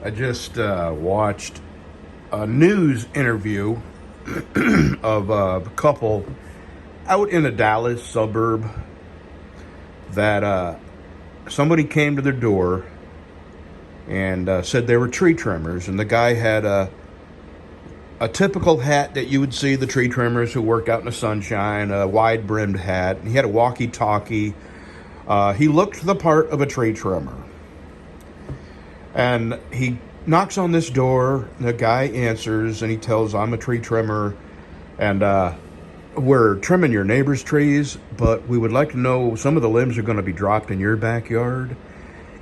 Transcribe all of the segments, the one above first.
I just watched a news interview of a couple out in a Dallas suburb that somebody came to their door and said they were tree trimmers. And the guy had a typical hat that you would see the tree trimmers who work out in the sunshine, a wide-brimmed hat. And he had a walkie-talkie. He looked the part of a tree trimmer. And he knocks on this door. The guy answers, and he tells, "I'm a tree trimmer, and we're trimming your neighbor's trees, but we would like to know some of the limbs are going to be dropped in your backyard.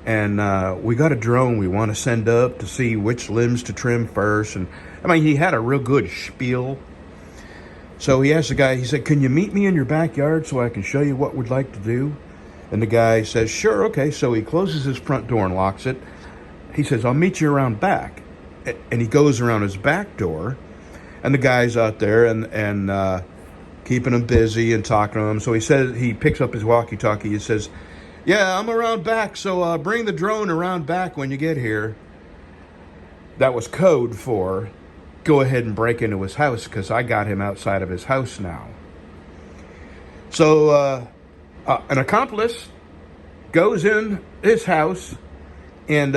And we got a drone we want to send up to see which limbs to trim first." And I mean, he had a real good spiel. So he asked the guy, he said, "Can you meet me in your backyard so I can show you what we'd like to do?" And the guy says, "Sure, okay." So he closes his front door and locks it. He says, "I'll meet you around back." And he goes around his back door, and the guy's out there and keeping him busy and talking to him. So he says, he picks up his walkie-talkie. He says, "Yeah, I'm around back, so bring the drone around back when you get here." That was code for, "Go ahead and break into his house, because I got him outside of his house now." So an accomplice goes in his house and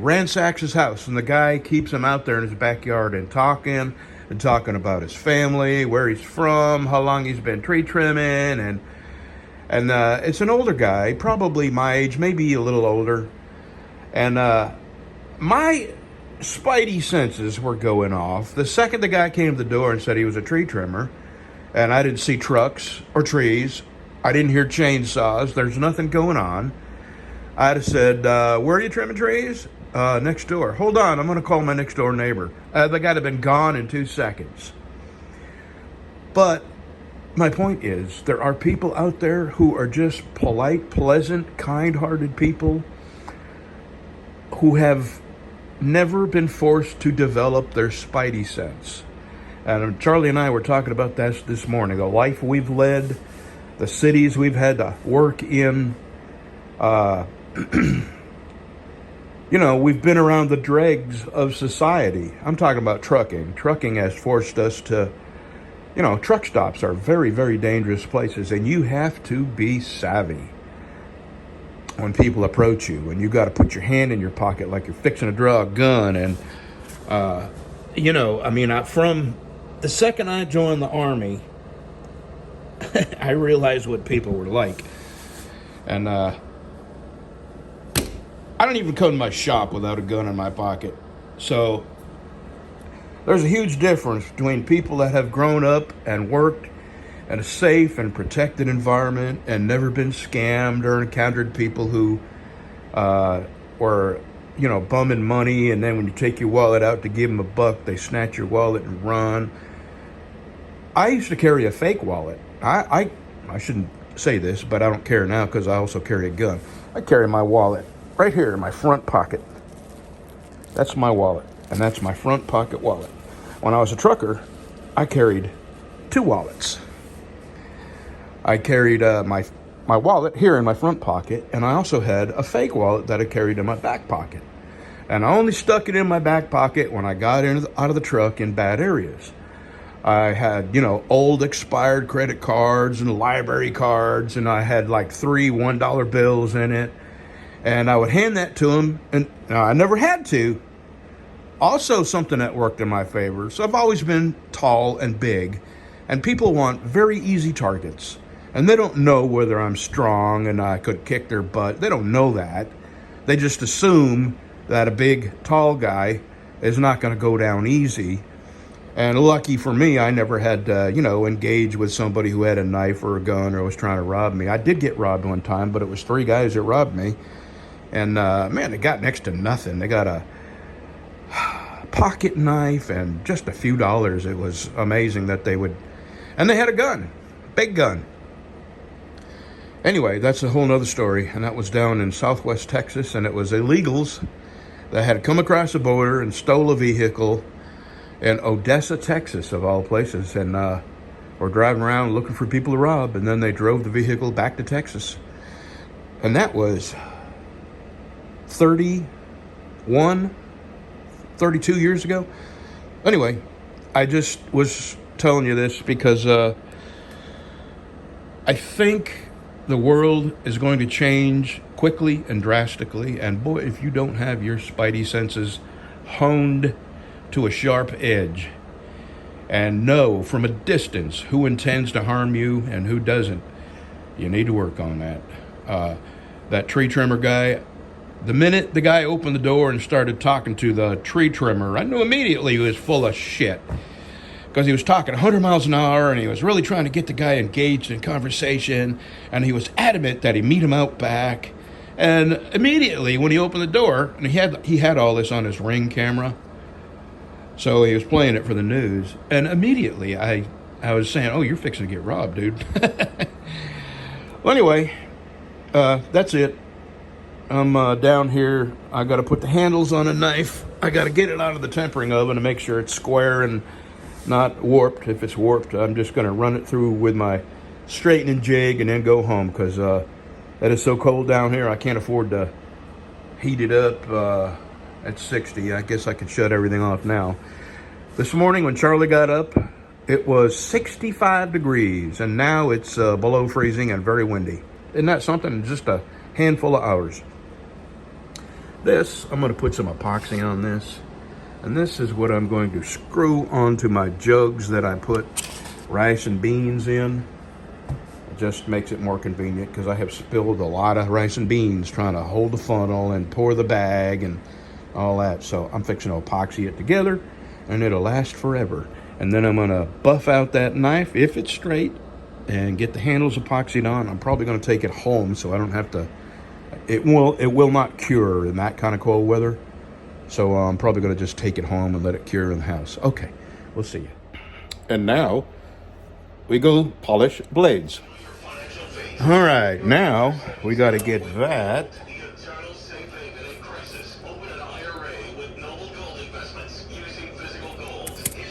ransacks his house, and the guy keeps him out there in his backyard and talking about his family, where he's from, how long he's been tree trimming, and it's an older guy, probably my age, maybe a little older, and my spidey senses were going off the second the guy came to the door and said he was a tree trimmer, and I didn't see trucks or trees, I didn't hear chainsaws, there's nothing going on. I'd have said, "Where are you trimming trees?" "Next door." "Hold on, I'm going to call my next door neighbor." The guy'd have been gone in 2 seconds. But my point is, there are people out there who are just polite, pleasant, kind-hearted people who have never been forced to develop their spidey sense. And Charlie and I were talking about that this morning. The life we've led, the cities we've had to work in, you know, we've been around the dregs of society. I'm talking about trucking. Trucking has forced us to, you know, truck stops are very, very dangerous places, and you have to be savvy when people approach you, and you got to put your hand in your pocket like you're fixing to draw a gun. And, you know, I mean, from the second I joined the Army, I realized what people were like. And, I don't even come to my shop without a gun in my pocket. So there's a huge difference between people that have grown up and worked in a safe and protected environment and never been scammed or encountered people who were, you know, bumming money, and then when you take your wallet out to give them a buck, they snatch your wallet and run. I used to carry a fake wallet. I shouldn't say this, but I don't care now because I also carry a gun. I carry my wallet right here in my front pocket. That's my wallet, and that's my front pocket wallet. When I was a trucker, I carried 2 wallets. I carried my wallet here in my front pocket, and I also had a fake wallet that I carried in my back pocket. And I only stuck it in my back pocket when I got out of the truck in bad areas. I had, you know, old expired credit cards and library cards, and I had like 3 $1 bills in it. And I would hand that to him, and I never had to. Also, something that worked in my favor. So I've always been tall and big, and people want very easy targets. And they don't know whether I'm strong and I could kick their butt. They don't know that. They just assume that a big, tall guy is not going to go down easy. And lucky for me, I never had to, you know, engage with somebody who had a knife or a gun or was trying to rob me. I did get robbed one time, but it was 3 guys that robbed me. And, man, they got next to nothing. They got a pocket knife and just a few dollars. It was amazing that they would... And they had a gun. Big gun. Anyway, that's a whole nother story. And that was down in southwest Texas. And it was illegals that had come across the border and stole a vehicle in Odessa, Texas, of all places. And were driving around looking for people to rob. And then they drove the vehicle back to Texas. And that was 31 32 years ago. Anyway, I just was telling you this because I think the world is going to change quickly and drastically. And boy, if you don't have your spidey senses honed to a sharp edge and know from a distance who intends to harm you and who doesn't, you need to work on that. That tree trimmer guy, the minute the guy opened the door and started talking to the tree trimmer, I knew immediately he was full of shit. Because he was talking 100 miles an hour and he was really trying to get the guy engaged in conversation, and he was adamant that he meet him out back. And immediately when he opened the door, and he had all this on his Ring camera, so he was playing it for the news, and immediately I was saying, oh, you're fixing to get robbed, dude. Well, anyway, that's it. I'm down here. I got to put the handles on a knife. I got to get it out of the tempering oven to make sure it's square and not warped. If it's warped, I'm just going to run it through with my straightening jig and then go home, because it is so cold down here. I can't afford to heat it up at 60. I guess I can shut everything off now. This morning when Charlie got up, it was 65 degrees, and now it's below freezing and very windy. Isn't that something in just a handful of hours? I'm going to put some epoxy on this. And this is what I'm going to screw onto my jugs that I put rice and beans in. It just makes it more convenient because I have spilled a lot of rice and beans trying to hold the funnel and pour the bag and all that. So I'm fixing to epoxy it together, and it'll last forever. And then I'm going to buff out that knife if it's straight and get the handles epoxied on. I'm probably going to take it home so I don't have to. It will not cure in that kind of cold weather. So I'm probably going to just take it home and let it cure in the house. Okay, we'll see you. And now we go polish blades. All right, now we got to get that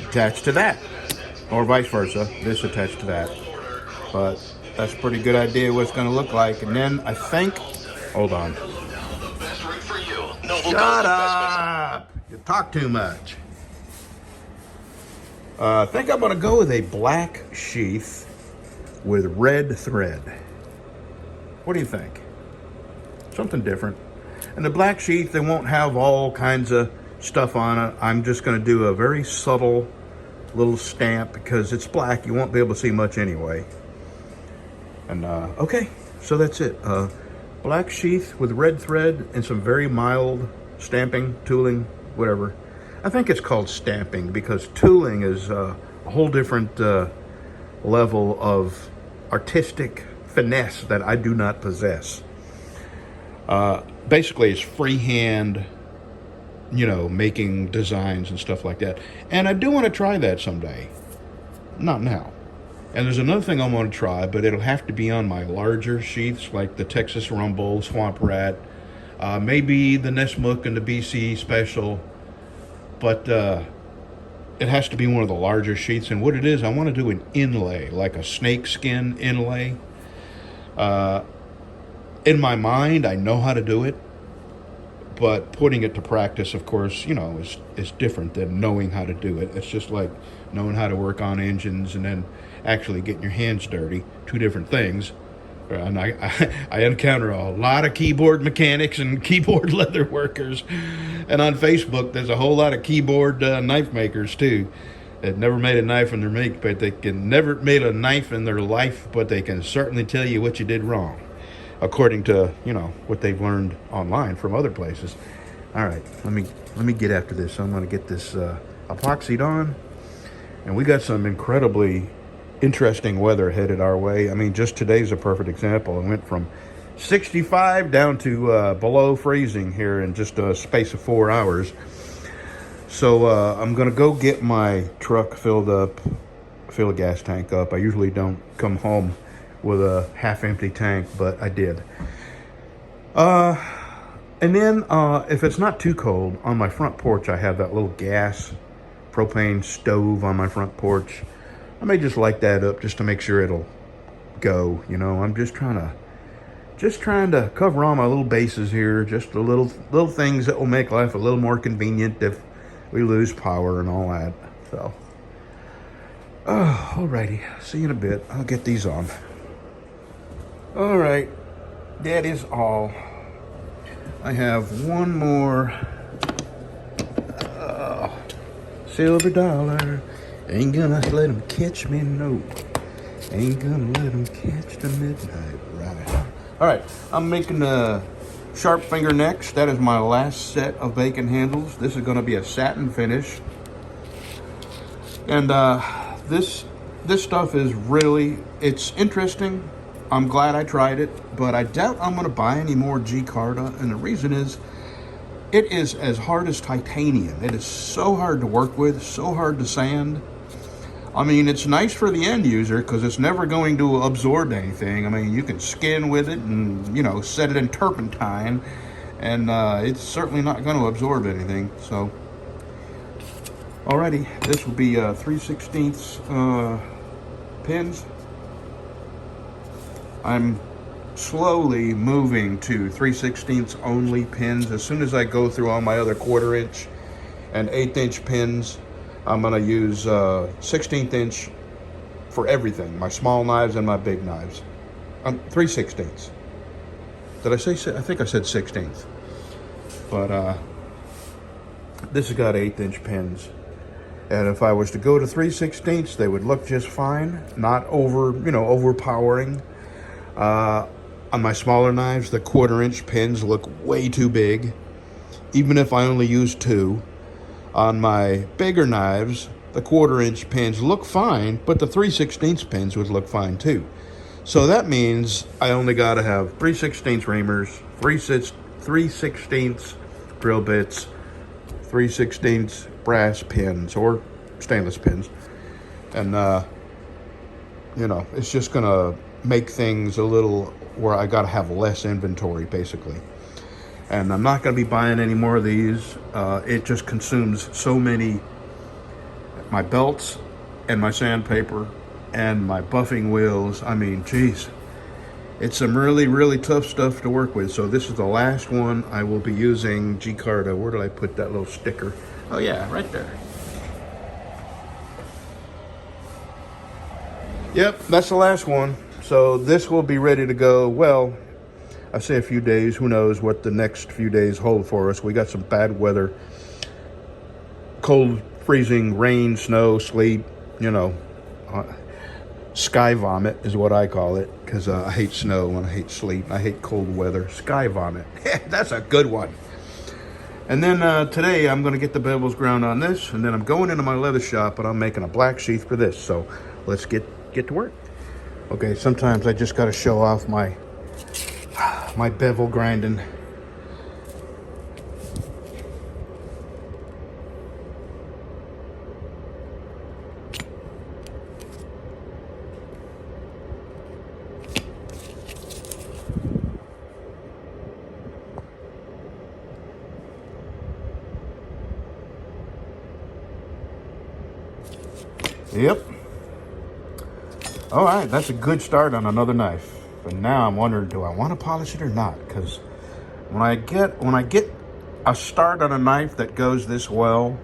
attached to that, or vice versa. This attached to that. But that's a pretty good idea what it's going to look like. And then I think, hold on. Shut up! You talk too much. I think I'm going to go with a black sheath with red thread. What do you think? Something different. And the black sheath, they won't have all kinds of stuff on it. I'm just going to do a very subtle little stamp because it's black. You won't be able to see much anyway. And okay, so that's it. Black sheath with red thread and some very mild stamping, tooling, whatever. I think it's called stamping because tooling is a whole different level of artistic finesse that I do not possess. Basically, it's freehand, making designs and stuff like that. And I do want to try that someday. Not now. And there's another thing I want to try, but it'll have to be on my larger sheaths, like the Texas Rumble, Swamp Rat, maybe the Nessmuk and the BC Special. But it has to be one of the larger sheets. And what it is, I want to do an inlay, like a snake skin inlay. In my mind, I know how to do it. But putting it to practice, of course, is different than knowing how to do it. It's just like knowing how to work on engines and then actually getting your hands dirty. Two different things. And I encounter a lot of keyboard mechanics and keyboard leather workers. And on Facebook, there's a whole lot of keyboard knife makers, too. That never made a knife in their make, but they can never made a knife in their life, but they can certainly tell you what you did wrong, according to, what they've learned online from other places. All right, let me get after this. I'm going to get this epoxied on. And we got some incredibly interesting weather headed our way. I mean, just today's a perfect example. It went from 65 down to below freezing here in just a space of 4 hours. So I'm going to go get my truck filled up, fill a gas tank up. I usually don't come home with a half-empty tank, but I did. And then if it's not too cold, on my front porch I have that little gas propane stove on my front porch. I may just light that up just to make sure it'll go. I'm just trying to cover all my little bases here, just the little things that will make life a little more convenient if we lose power and all that. So, oh, alrighty. See you in a bit. I'll get these on. All right, that is all. I have one more silver dollar. Ain't gonna let them catch me, no. Ain't gonna let them catch the midnight ride. All right, I'm making a sharpfinger next. That is my last set of bacon handles. This is gonna be a satin finish. And this stuff is really, it's interesting. I'm glad I tried it, but I doubt I'm gonna buy any more G-Carta, and the reason is, it is as hard as titanium. It is so hard to work with, so hard to sand. I mean, it's nice for the end user because it's never going to absorb anything. I mean, you can skin with it and, you know, set it in turpentine, and it's certainly not going to absorb anything. So, alrighty, this will be 3/16 pins. I'm slowly moving to 3/16 only pins. As soon as I go through all my other 1/4 inch and 1/8 inch pins, I'm gonna use 16th inch for everything, my small knives and my big knives. 3/16. Did I say, I think I said 16th. But this has got 1/8 inch pins. And if I was to go to 3/16, they would look just fine, not overpowering. On my smaller knives, the 1/4 inch pins look way too big, even if I only use 2. On my bigger knives, the 1/4 inch pins look fine, but the 3/16 pins would look fine too. So that means I only got to have 3/16 reamers, 3/16 drill bits, 3/16 brass pins or stainless pins. And, it's just going to make things a little where I got to have less inventory, basically. And I'm not going to be buying any more of these. It just consumes so many, my belts and my sandpaper and my buffing wheels. I mean, geez, it's some really, really tough stuff to work with. So this is the last one I will be using G-Carta. Where did I put that little sticker? Oh yeah, right there. Yep, that's the last one. So this will be ready to go, well, I say a few days. Who knows what the next few days hold for us. We got some bad weather. Cold, freezing, rain, snow, sleet, sky vomit is what I call it. Because I hate snow and I hate sleet. I hate cold weather. Sky vomit. That's a good one. And then today I'm going to get the bevels ground on this. And then I'm going into my leather shop and I'm making a black sheath for this. So let's get to work. Okay, sometimes I just got to show off my bevel grinding. Yep. All right, that's a good start on another knife. But now I'm wondering, do I want to polish it or not? Because when I get a start on a knife that goes this well,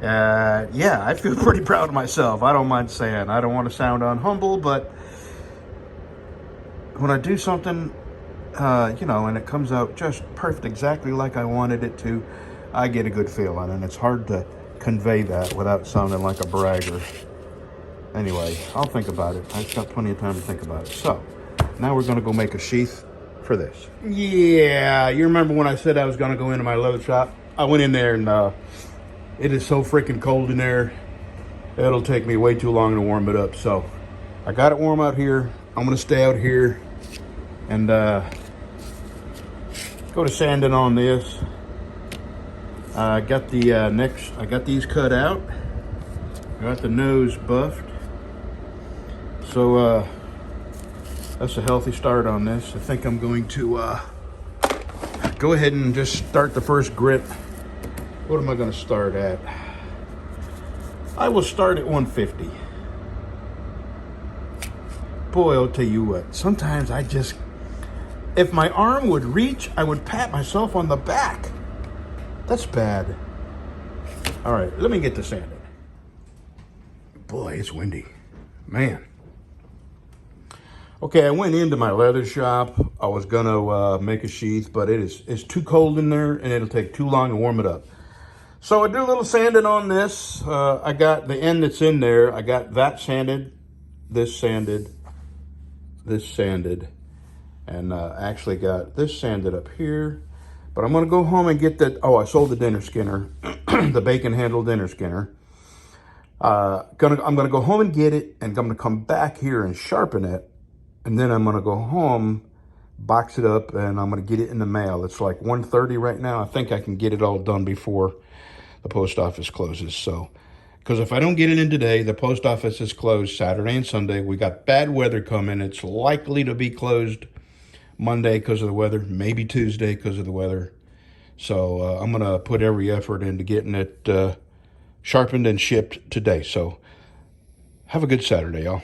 yeah, I feel pretty proud of myself. I don't mind saying. I don't want to sound unhumble, but when I do something, and it comes out just perfect, exactly like I wanted it to, I get a good feeling, and it's hard to convey that without sounding like a bragger. Anyway, I'll think about it. I've got plenty of time to think about it. So, now we're going to go make a sheath for this. Yeah, you remember when I said I was going to go into my leather shop? I went in there and it is so freaking cold in there. It'll take me way too long to warm it up. So, I got it warm out here. I'm going to stay out here and go to sanding on this. I got the I got these cut out. I got the nose buffed. So that's a healthy start on this. I think I'm going to go ahead and just start the first grit. What am I going to start at? I will start at 150. Boy, I'll tell you what, sometimes if my arm would reach, I would pat myself on the back. That's bad. All right, let me get the sanding. Boy, it's windy. Man. Okay, I went into my leather shop. I was gonna make a sheath, but it's too cold in there and it'll take too long to warm it up. So I do a little sanding on this. I got the end that's in there. I got that sanded, this sanded, this sanded, and actually got this sanded up here. But I'm gonna go home and get that. Oh, I sold the dinner skinner, the bacon handle dinner skinner. I'm gonna go home and get it, and I'm gonna come back here and sharpen it, and then I'm gonna go home, box it up, and I'm gonna get it in the mail. It's like 1:30 right now. I think I can get it all done before the post office closes. So, because if I don't get it in today, the post office is closed Saturday and Sunday. We got bad weather coming. It's likely to be closed Monday because of the weather, maybe Tuesday because of the weather. So I'm gonna put every effort into getting it sharpened and shipped today. So have a good Saturday, y'all.